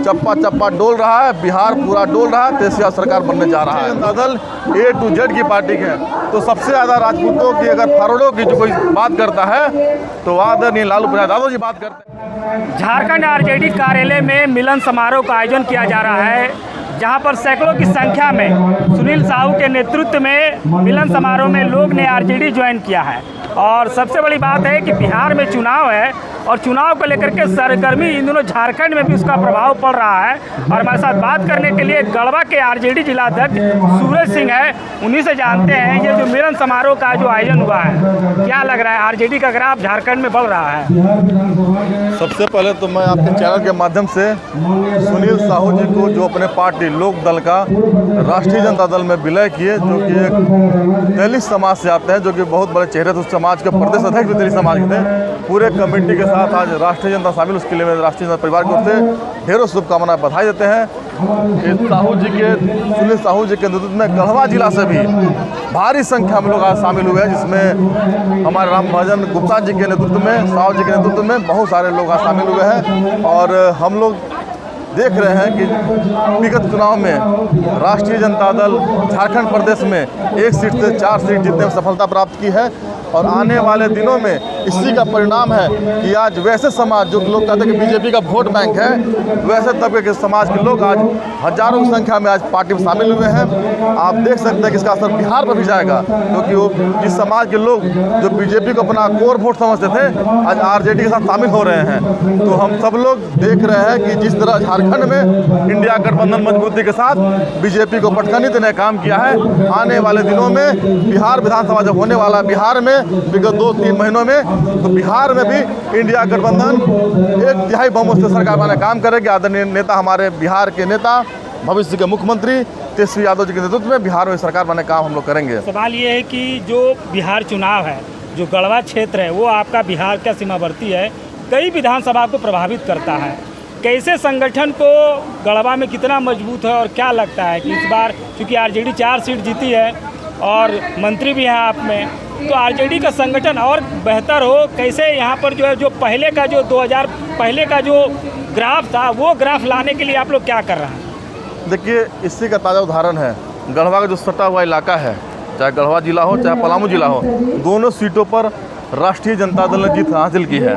चप्पा चप्पा डोल रहा है, बिहार पूरा डोल रहा है, तेज सरकार बनने जा रहा है। Janata Dal A to Z की पार्टी है। तो सबसे ज़्यादा राजपूतों की, अगर फॉरवर्डों की जो कोई बात करता है तो आदरणीय लालू प्रसाद यादव जी बात करते हैं। झारखंड आरजेडी कार्यालय में मिलन समारोह का आयोजन किया जा रहा है, जहां पर सैकड़ों की संख्या में सुनील साहू के नेतृत्व में मिलन समारोह में लोग ने आरजेडी ज्वाइन किया है। और सबसे बड़ी बात है कि बिहार में चुनाव है और चुनाव को लेकर के सरगर्मी इन दोनों झारखंड में भी उसका प्रभाव पड़ रहा है। और हमारे साथ बात करने के लिए गढ़वा के आरजेडी जिला अध्यक्ष सूरज सिंह है, उन्हीं से जानते हैं ये जो मिलन समारोह का जो आयोजन हुआ है, क्या लग रहा है आरजेडी का ग्राफ झारखंड में बढ़ रहा है? सबसे पहले तो मैं आपके चैनल के माध्यम से सुनील साहू जी को, जो अपने पार्टी लोक दल का राष्ट्रीय जनता दल में विलय किए, जो कि एक दलित समाज से आते हैं, जो कि बहुत बड़े चेहरे थे उस समाज के प्रदेश अध्यक्ष भी दलित समाज के थे, पूरे कमेटी के साथ आज राष्ट्रीय जनता शामिल, उसके लिए राष्ट्रीय जनता परिवार की ओर से ढेरों शुभकामनाएं बधाई देते हैं। सुनील साहू जी के नेतृत्व में गढ़वा जिला से भी भारी संख्या में लोग आज शामिल हुए हैं, जिसमें हमारे राम भजन गुप्ता जी के नेतृत्व में, साहू जी के नेतृत्व में बहुत सारे लोग आज शामिल हुए हैं। और हम लोग देख रहे हैं कि विगत चुनाव में राष्ट्रीय जनता दल झारखंड प्रदेश में 1 सीट से 4 सीट जीतने में सफलता प्राप्त की है। और आने वाले दिनों में इसी का परिणाम है कि आज वैसे समाज, जो लोग कहते हैं कि बीजेपी का वोट बैंक है, वैसे तबके के समाज के लोग आज हजारों की संख्या में आज पार्टी में शामिल हुए हैं। आप देख सकते हैं कि इसका असर बिहार पर भी जाएगा, क्योंकि वो जिस समाज के लोग जो बीजेपी को अपना कोर वोट समझते थे, आज आरजेडी के साथ शामिल हो रहे हैं। तो हम सब लोग देख रहे हैं कि जिस तरह झारखंड में इंडिया गठबंधन मजबूती के साथ बीजेपी को पटखनी देने का काम किया है, आने वाले दिनों में बिहार विधानसभा जब होने वाला है, बिहार में विगत 2-3 महीनों में, तो बिहार में भी इंडिया गठबंधन 1/3 बहुमत से सरकार बनाने काम करेगी। आदरणीय नेता, हमारे बिहार के नेता, भविष्य के मुख्यमंत्री तेजस्वी यादव जी के नेतृत्व में बिहार में सरकार बनाने काम हम लोग करेंगे। सवाल ये है कि जो बिहार चुनाव है, जो गढ़वा क्षेत्र है, वो आपका बिहार का सीमावर्ती है, कई विधानसभा को प्रभावित करता है। कैसे संगठन को गढ़वा में कितना मजबूत है और क्या लगता है कि इस बार चूँकि आरजेडी 4 सीट जीती है और मंत्री भी हैं आप में, तो आरजेडी का संगठन और बेहतर हो, कैसे यहाँ पर जो है जो पहले का जो 2000 पहले का जो ग्राफ था, वो ग्राफ लाने के लिए आप लोग क्या कर रहे हैं? देखिए, इसी का ताज़ा उदाहरण है गढ़वा का जो सटा हुआ इलाका है, चाहे गढ़वा जिला हो चाहे पलामू जिला हो, दोनों सीटों पर राष्ट्रीय जनता दल ने जीत हासिल की है।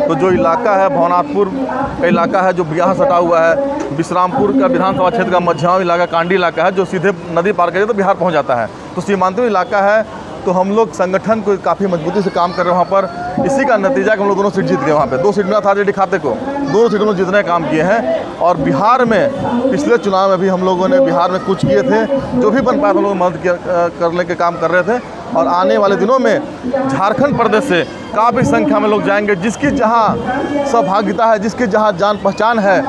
तो जो इलाका है भवनाथपुर का इलाका है, जो बिहार सटा हुआ है, विश्रामपुर का विधानसभा क्षेत्र का मझाव इलाका, कांडी इलाका है, जो सीधे नदी पार करके तो बिहार पहुंच जाता है, तो सीमांतु इलाका है। तो हम लोग संगठन को काफ़ी मजबूती से काम कर रहे हैं वहाँ पर। इसी का नतीजा कि हम लोग दोनों सीट जीत गए। वहाँ पे 2 सीट मिला था आरजेडी खाते को, दोनों सीटों में जीतने का काम किए हैं। और बिहार में पिछले चुनाव में भी हम लोगों ने बिहार में कुछ किए थे, जो भी बन पाया हम लोग मदद करने के काम कर रहे थे। और आने वाले दिनों में झारखंड प्रदेश से काफ़ी संख्या में लोग जाएंगे, जिसकी जहाँ सहभागिता है, जिसकी जहाँ जान पहचान है।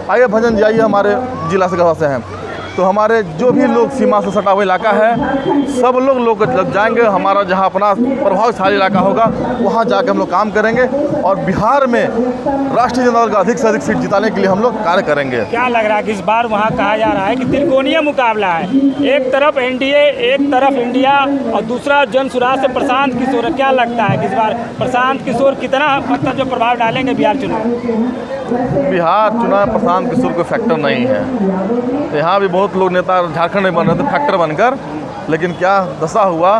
आइए भजन जी, आइए, हमारे जिला से गढ़वा से हैं, तो हमारे जो भी लोग सीमा से सटा हुआ इलाका है, सब लोग जाएंगे। हमारा जहां अपना प्रभावशाली इलाका होगा, वहां जाके हम लोग काम करेंगे और बिहार में राष्ट्रीय जनता दल का अधिक से अधिक सीट जिताने के लिए हम लोग कार्य करेंगे। क्या लग रहा है कि इस बार वहां कहा जा रहा है कि त्रिकोणीय मुकाबला है, एक तरफ एनडीए, एक तरफ इंडिया और दूसरा जन सुराज से प्रशांत किशोर। क्या लगता है कि इस बार प्रशांत किशोर कितना मतलब जो प्रभाव डालेंगे बिहार चुनाव? बिहार चुनाव प्रशांत किशोर कोई फैक्टर नहीं है। तो यहाँ भी बहुत लोग नेता झारखंड में बन रहे थे फैक्टर बनकर, लेकिन क्या दशा हुआ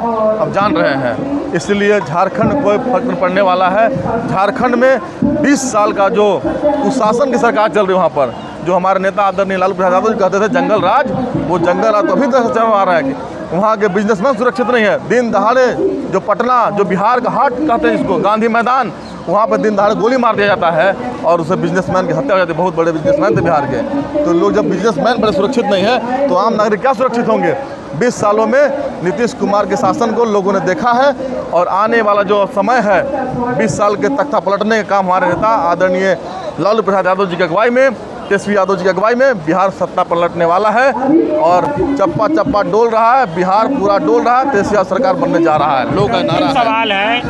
अब जान रहे हैं। इसलिए झारखंड कोई फर्क नहीं पड़ने वाला है। झारखंड में 20 साल का जो कुशासन की सरकार चल रही है, वहाँ पर जो हमारे नेता आदरणीय लालू प्रसाद यादव जी कहते थे जंगल राज, वो जंगल राज तो अभी तक चल रहा है कि वहाँ के बिजनेसमैन सुरक्षित नहीं है। दिन दहाड़े जो पटना, जो बिहार का हाट कहते हैं इसको, गांधी मैदान, वहाँ पर दिन दहाड़े गोली मार दिया जाता है और उसे बिजनेसमैन की हत्या हो जाती है। बहुत बड़े बिजनेसमैन थे बिहार के। तो लोग जब बिजनेसमैन बड़े सुरक्षित नहीं है, तो आम नागरिक क्या सुरक्षित होंगे? 20 सालों में नीतीश कुमार के शासन को लोगों ने देखा है और आने वाला जो समय है, 20 साल के तख्ता पलटने का काम हमारे नेता आदरणीय लालू प्रसाद यादव जी की अगुवाई में, तेजस्वी यादव जी की अगुवाई में बिहार सत्ता पलटने वाला है और चप्पा चप्पा डोल रहा है, बिहार पूरा डोल रहा है, तेजस्वी सरकार बनने जा रहा है। लोग का नारा सवाल है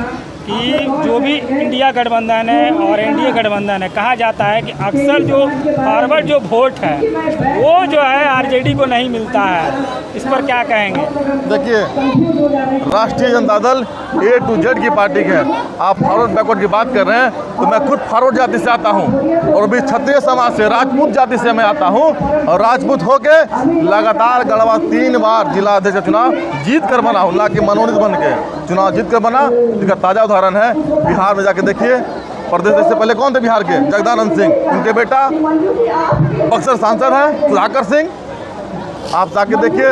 कि जो भी इंडिया गठबंधन है और एनडीए गठबंधन है, कहा जाता है कि अक्सर जो फॉरवर्ड जो वोट है वो जो है आरजेडी को नहीं मिलता है। इस पर क्या कहेंगे? देखिए, राष्ट्रीय Janata Dal A to Z की पार्टी है। आप फॉरवर्ड बैकवर्ड की बात कर रहे हैं तो मैं खुद फॉरवर्ड जाति से आता हूँ और भी क्षत्रिय समाज से, राजपूत जाति से मैं आता हूँ और राजपूत होके लगातार गढ़वा 3 बार जिला अध्यक्ष का चुनाव जीत कर बना हूँ, ना कि मनोनीत बन के चुनाव जीत कर बना। इसका ताज़ा उदाहरण है बिहार में जाके देखिए। प्रदेश से पहले कौन थे बिहार के? जगदानंद सिंह, उनके बेटा बक्सर सांसद हैं सुधाकर सिंह। आप जाके देखिए,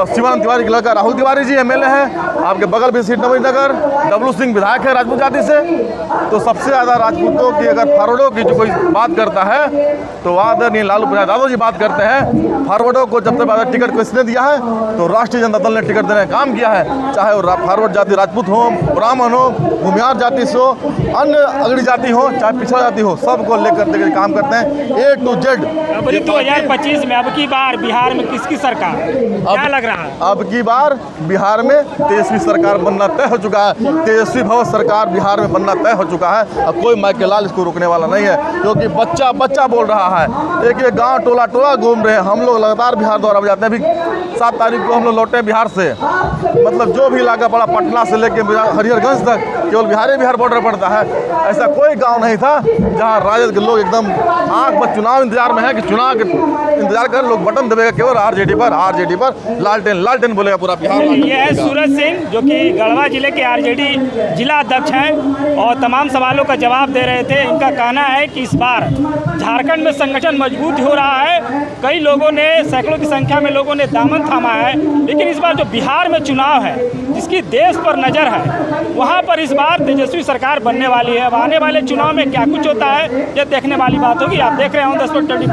शिवानंद तिवारी के लड़का राहुल तिवारी जी एमएलए हैं। आपके बगल भी सीट नगर डब्लू सिंह विधायक है राजपूत जाति से। तो सबसे ज़्यादा राजपूतों की अगर फॉरवर्डों की जो कोई बात करता है तो आदरणीय लालू प्रसाद यादव जी बात करते हैं। फॉरवर्डों को जब तक टिकट किसने दिया है तो राष्ट्रीय जनता दल ने टिकट देने का काम किया है। चाहे वो फॉरवर्ड जाति राजपूत हो, ब्राह्मण हो, भूमिहार जाति से हो, अन्य अगड़ी जाति हो, चाहे पिछड़ा जाति हो, सबको लेकर के काम करते हैं A to Z। अब 2025 में अब की बार बिहार में किसकी सरकार क्या लग रहा है? अब की बार बिहार में तेजस्वी सरकार बनना तय हो चुका है। तेजस्वी भव सरकार बिहार में बनना तय हो चुका है। अब कोई माइक के लाल इसको रोकने वाला नहीं है, क्योंकि बच्चा बच्चा बोल रहा है। एक एक गांव टोला टोला घूम रहे हैं। हम लोग लगातार बिहार दौरा पर जाते हैं। अभी 7 तारीख को हम लोग लौटे बिहार से। मतलब जो भी इलाका पड़ा, पटना से लेके हरिहरगंज तक, केवल बिहार बॉर्डर पड़ता है। ऐसा कोई गाँव नहीं था जहाँ राजद के लोग एकदम आँख पर चुनाव इंतजार में है कि चुनाव के इंतजार कर लोग बटन दबेगा केवल आरजेडी पर लालटेन बोलेगा पूरा बिहार। ये है सूरज सिंह जो कि गढ़वा जिले के आरजेडी जिला अध्यक्ष हैं और तमाम सवालों का जवाब दे रहे थे। इनका कहना है कि इस बार झारखंड में संगठन मजबूत हो रहा है। कई लोगों ने, सैकड़ों की संख्या में लोगों ने दामन थामा है, लेकिन इस बार जो बिहार में चुनाव है जिसकी देश पर नज़र है, वहाँ पर इस बार तेजस्वी सरकार बनने वाली है। अब आने वाले चुनाव में क्या कुछ होता है ये देखने वाली बात होगी। आप देख रहे हैं ऑन द स्पॉट 24।